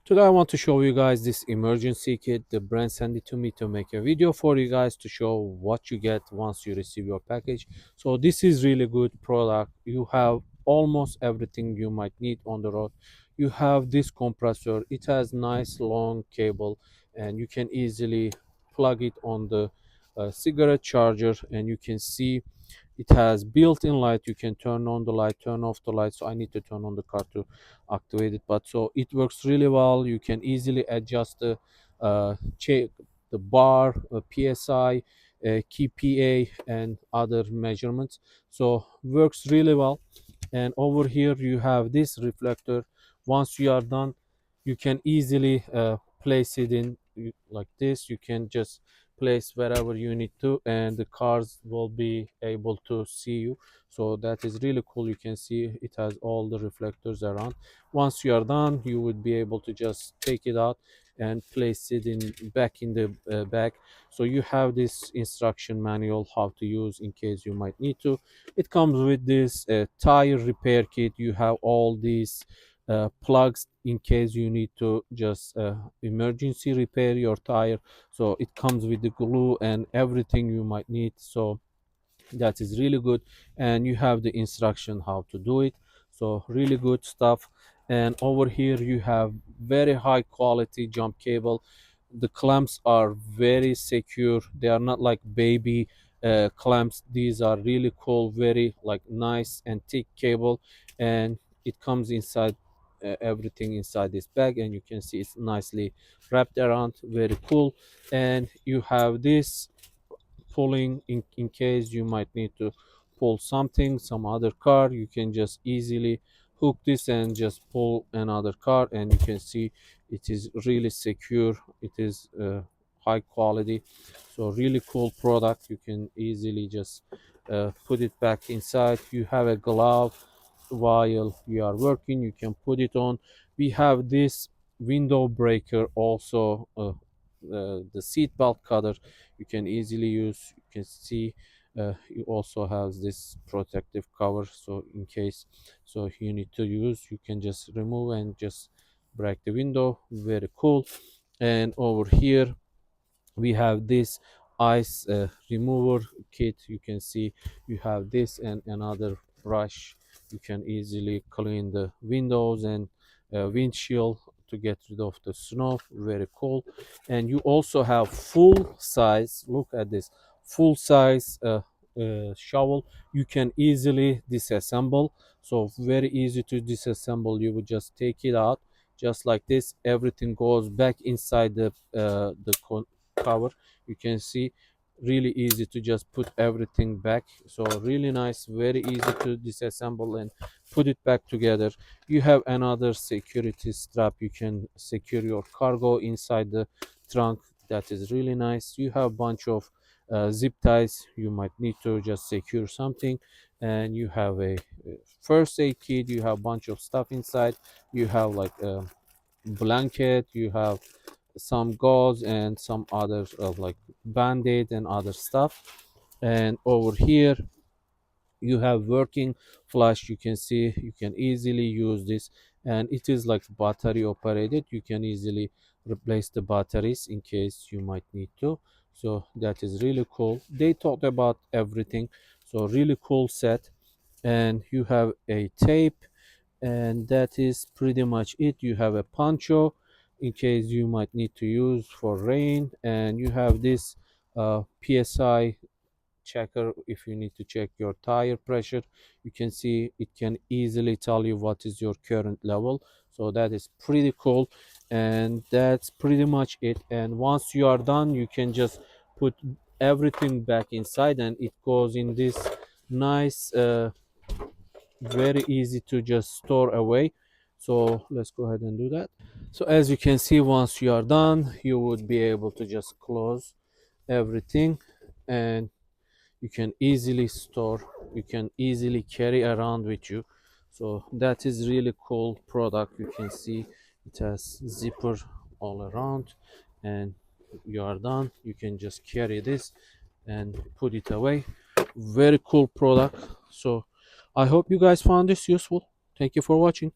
Today I want to show you guys this emergency kit. The brand sent it to me to make a video for you guys to show what you get once you receive your package. So this is really good product. You have almost everything you might need on the road. You have this compressor. It has nice long cable and you can easily plug it on the cigarette charger, and you can see it has built-in light. You can turn on the light, turn off the light. So I need to turn on the car to activate it, but so it works really well. You can easily adjust the check the bar, psi, kPa, and other measurements. So works really well. And over here you have this reflector. Once you are done, you can easily place it in like this. You can just place wherever you need to, and the cars will be able to see you. So that is really cool. You can see it has all the reflectors around. Once you are done, you would be able to just take it out and place it in back in the bag. So you have this instruction manual how to use in case you might need to. It comes with this tire repair kit. You have all these plugs in case you need to just emergency repair your tire. So it comes with the glue and everything you might need. So that is really good, and you have the instruction how to do it. So really good stuff. And over here you have very high quality jump cable. The clamps are very secure. They are not like baby clamps. These are really cool, very like nice and thick cable, and it comes inside everything inside this bag, and you can see it's nicely wrapped around. Very cool. And you have this pulling in case you might need to pull something, some other car. You can just easily hook this and just pull another car, and you can see it is really secure. It is high quality. So really cool product. You can easily just put it back inside. You have a glove while you are working, you can put it on. We have this window breaker also, the seat belt cutter you can easily use. You can see it also has this protective cover, so in case so you need to use, you can just remove and just break the window. Very cool. And over here we have this ice remover kit. You can see you have this and another brush. You can easily clean the windows and windshield to get rid of the snow. Very cool. And you also have full size, look at this, full size shovel. You can easily disassemble. So very easy to disassemble. You would just take it out just like this. Everything goes back inside the cover. You can see really easy to just put everything back. So really nice, very easy to disassemble and put it back together. You have another security strap. You can secure your cargo inside the trunk. That is really nice. You have a bunch of zip ties. You might need to just secure something. And you have a first aid kit. You have a bunch of stuff inside. You have like a blanket. You have some gauze and some other like band-aid and other stuff. And over here you have working flash. You can see you can easily use this, and it is like battery operated. You can easily replace the batteries in case you might need to. So that is really cool. They talked about everything. So really cool set. And you have a tape, and that is pretty much it. You have a poncho in case you might need to use for rain, and you have this psi checker if you need to check your tire pressure. You can see it can easily tell you what is your current level. So that is pretty cool, and that's pretty much it. And once you are done, you can just put everything back inside, and it goes in this nice very easy to just store away. So let's go ahead and do that. So as you can see, once you are done, you would be able to just close everything, and you can easily store, you can easily carry around with you. So that is really cool product. You can see it has zipper all around, and you are done, you can just carry this and put it away. Very cool product. So I hope you guys found this useful. Thank you for watching.